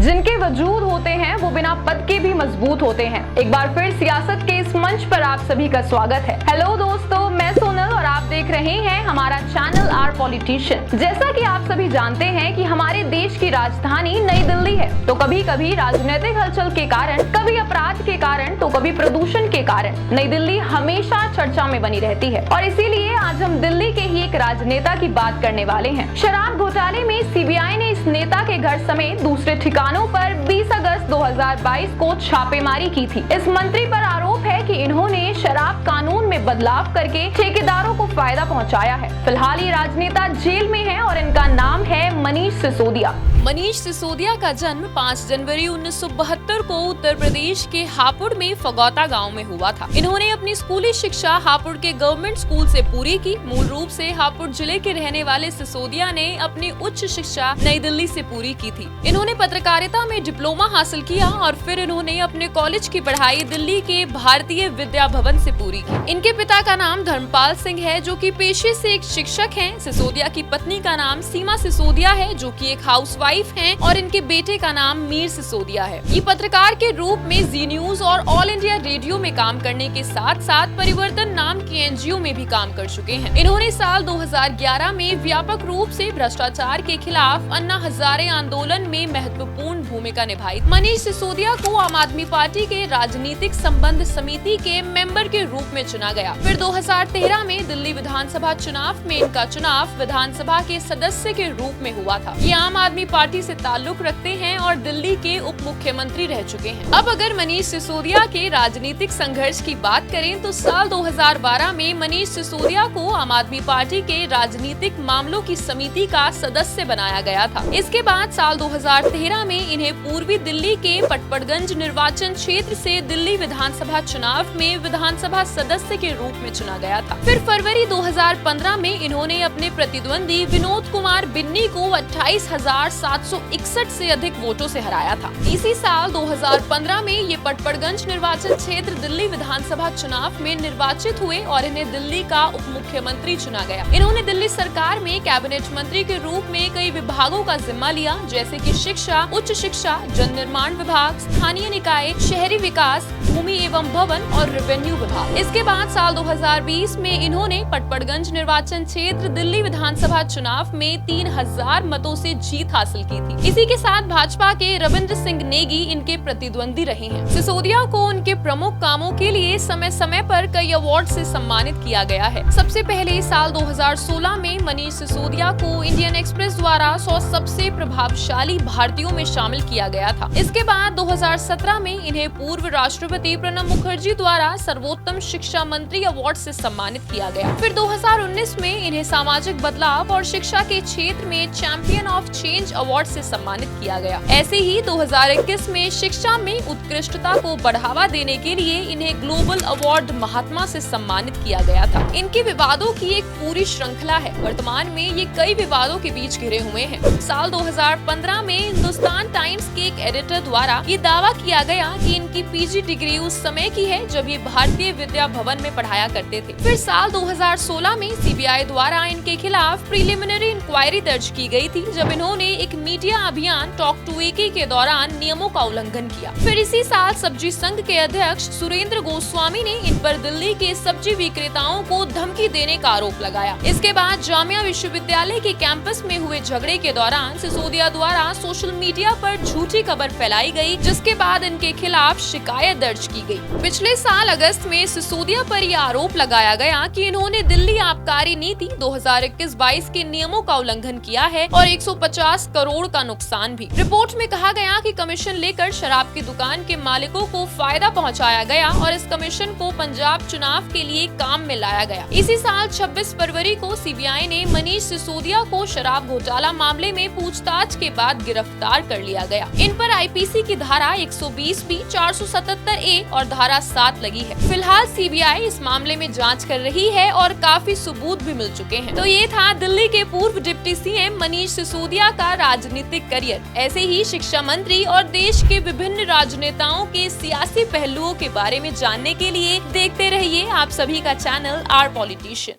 जिनके वजूद होते हैं वो बिना पद के भी मजबूत होते हैं। एक बार फिर सियासत के इस मंच पर आप सभी का स्वागत है। हेलो दोस्तों, मैं सोनल और आप देख रहे हैं हमारा चैनल आर पॉलिटिशियन। जैसा कि आप सभी जानते हैं कि हमारे देश की राजधानी नई दिल्ली है, तो कभी कभी राजनीतिक हलचल के कारण, कभी अपराध के कारण, तो कभी प्रदूषण के कारण नई दिल्ली हमेशा चर्चा में बनी रहती है। और इसीलिए आज हम दिल्ली के ही एक राजनेता की बात करने वाले हैं। शराब घोटाले में सीबीआई ने इस नेता के घर समेत दूसरे ठिकानों पर 20 अगस्त 2022 को छापेमारी की थी। इस मंत्री पर आरोप है कि इन्होंने शराब कानून में बदलाव करके ठेकेदारों को फायदा पहुंचाया है। फिलहाल ये राजनेता जेल में है और इनका नाम है मनीष सिसोदिया। मनीष सिसोदिया का जन्म 5 जनवरी 1972 को उत्तर प्रदेश के हापुड़ में फगौता गांव में हुआ था। इन्होंने अपनी स्कूली शिक्षा हापुड़ के गवर्नमेंट स्कूल से पूरी की। मूल रूप से हापुड़ जिले के रहने वाले सिसोदिया ने अपनी उच्च शिक्षा नई दिल्ली से पूरी की थी। इन्होंने पत्रकारिता में डिप्लोमा हासिल किया और फिर इन्होंने अपने कॉलेज की पढ़ाई दिल्ली के भारतीय विद्या भवन से पूरी की। इनके पिता का नाम धर्मपाल सिंह है, जो कि पेशे से एक शिक्षक हैं। सिसोदिया की पत्नी का नाम सीमा सिसोदिया है, जो कि एक हाउसवाइफ हैं, और इनके बेटे का नाम मीर सिसोदिया है। ये पत्रकार के रूप में जी न्यूज और ऑल इंडिया रेडियो में काम करने के साथ साथ परिवर्तन नाम की एनजीओ में भी काम कर चुके हैं। इन्होंने साल 2011 में व्यापक रूप से भ्रष्टाचार के खिलाफ अन्ना हजारे आंदोलन में महत्वपूर्ण भूमिका निभाई। मनीष सिसोदिया को आम आदमी पार्टी के राजनीतिक संबंध समिति के मेंबर के रूप में चुना गया। फिर 2013 में दिल्ली विधानसभा चुनाव में इनका चुनाव विधानसभा के सदस्य के रूप में हुआ था। ये आम आदमी पार्टी से ताल्लुक रखते हैं और दिल्ली के उप मुख्यमंत्री रह चुके हैं। अब अगर मनीष सिसोदिया के राजनीतिक संघर्ष की बात करें तो साल 2012 में मनीष सिसोदिया को आम आदमी पार्टी के राजनीतिक मामलों की समिति का सदस्य बनाया गया था। इसके बाद साल 2013 में इन्हें पूर्वी दिल्ली के पटपड़गंज निर्वाचन क्षेत्र से दिल्ली विधानसभा चुनाव में विधानसभा सदस्य के रूप में चुना गया था। फिर फरवरी 2015 में इन्होंने अपने प्रतिद्वंदी विनोद कुमार बिन्नी को 28,761 से अधिक वोटों से हराया था। इसी साल 2015 में ये पटपड़गंज निर्वाचन क्षेत्र दिल्ली विधानसभा चुनाव में निर्वाचित हुए और इन्हें दिल्ली का उप मुख्यमंत्री चुना गया। इन्होंने दिल्ली सरकार में कैबिनेट मंत्री के रूप में कई विभागों का जिम्मा लिया, जैसे कि शिक्षा, उच्च शिक्षा, जन निर्माण विभाग, स्थानीय निकाय, शहरी विकास, भूमि एवं भवन और रेवेन्यू विभाग। इसके बाद साल 2020 में इन्होंने पटपड़गंज निर्वाचन क्षेत्र दिल्ली विधानसभा चुनाव में 3000 मतों से जीत हासिल की थी। इसी के साथ भाजपा के रविंद्र सिंह नेगी इनके प्रतिद्वंदी रहे हैं। सिसोदिया को उनके प्रमुख कामों के लिए समय समय पर कई अवार्ड से सम्मानित किया गया है। सबसे पहले साल 2016 में मनीष सिसोदिया को इंडियन एक्सप्रेस द्वारा 100 सबसे प्रभावशाली भारतीयों में शामिल किया गया था। इसके बाद 2017 में इन्हें पूर्व राष्ट्रपति प्रणब मुखर्जी द्वारा सर्वोत्तम शिक्षा मंत्री अवार्ड से सम्मानित किया गया। फिर 2019 में इन्हें सामाजिक बदलाव और शिक्षा के क्षेत्र में चैंपियन ऑफ चेंज अवार्ड से सम्मानित किया गया। ऐसे ही 2021 में शिक्षा में उत्कृष्टता को बढ़ावा देने के लिए इन्हें ग्लोबल अवार्ड महात्मा से सम्मानित किया गया था। इनके विवादों की एक पूरी श्रृंखला है। वर्तमान में ये कई विवादों के बीच घिरे हुए हैं। साल 2015 में हिंदुस्तान टाइम्स के एक एडिटर द्वारा ये दावा किया गया कि इनकी पीजी डिग्री उस समय की है जब ये भारतीय विद्या भवन में पढ़ाया करते थे। फिर साल 2016 में सीबीआई द्वारा इनके खिलाफ प्रिलिमिनरी इंक्वायरी दर्ज की गई थी, जब इन्होंने एक मीडिया अभियान टॉक टू एके के दौरान नियमों का उल्लंघन किया। फिर इसी साल सब्जी संघ के अध्यक्ष सुरेंद्र गोस्वामी ने इन पर दिल्ली के सब्जी विक्रेताओं को धमकी देने का आरोप लगाया। इसके बाद जामिया विश्वविद्यालय के कैंपस में हुए झगड़े के दौरान सिसोदिया द्वारा सोशल मीडिया पर झूठी खबर फैलाई गई, जिसके बाद इनके खिलाफ शिकायत दर्ज की गई। पिछले साल अगस्त में सिसोदिया पर यह आरोप लगाया गया कि इन्होंने दिल्ली आबकारी नीति 2021-22 के नियमों का उल्लंघन किया है और 150 करोड़ का नुकसान भी। रिपोर्ट में कहा गया कि कमीशन लेकर शराब की दुकान के मालिकों को फायदा पहुंचाया गया और इस कमीशन को पंजाब चुनाव के लिए काम में लाया गया। इसी साल 26 फरवरी को सीबीआई ने मनीष सिसोदिया को शराब घोटाला मामले में पूछताछ के बाद गिरफ्तार कर लिया गया। इन पर आईपीसी की धारा 120 बी, 477 ए और धारा 7 लगी है। फिलहाल सीबीआई इस मामले में जाँच कर रही है और काफी सबूत भी मिल चुके हैं। तो ये था दिल्ली के पूर्व डिप्टी सीएम मनीष सिसोदिया का राजनीतिक करियर। ऐसे ही शिक्षा मंत्री और देश के विभिन्न राजनेताओं के सियासी पहलुओं के बारे में जानने के लिए देखते रहिए आप सभी का चैनल आर पॉलिटिशियन।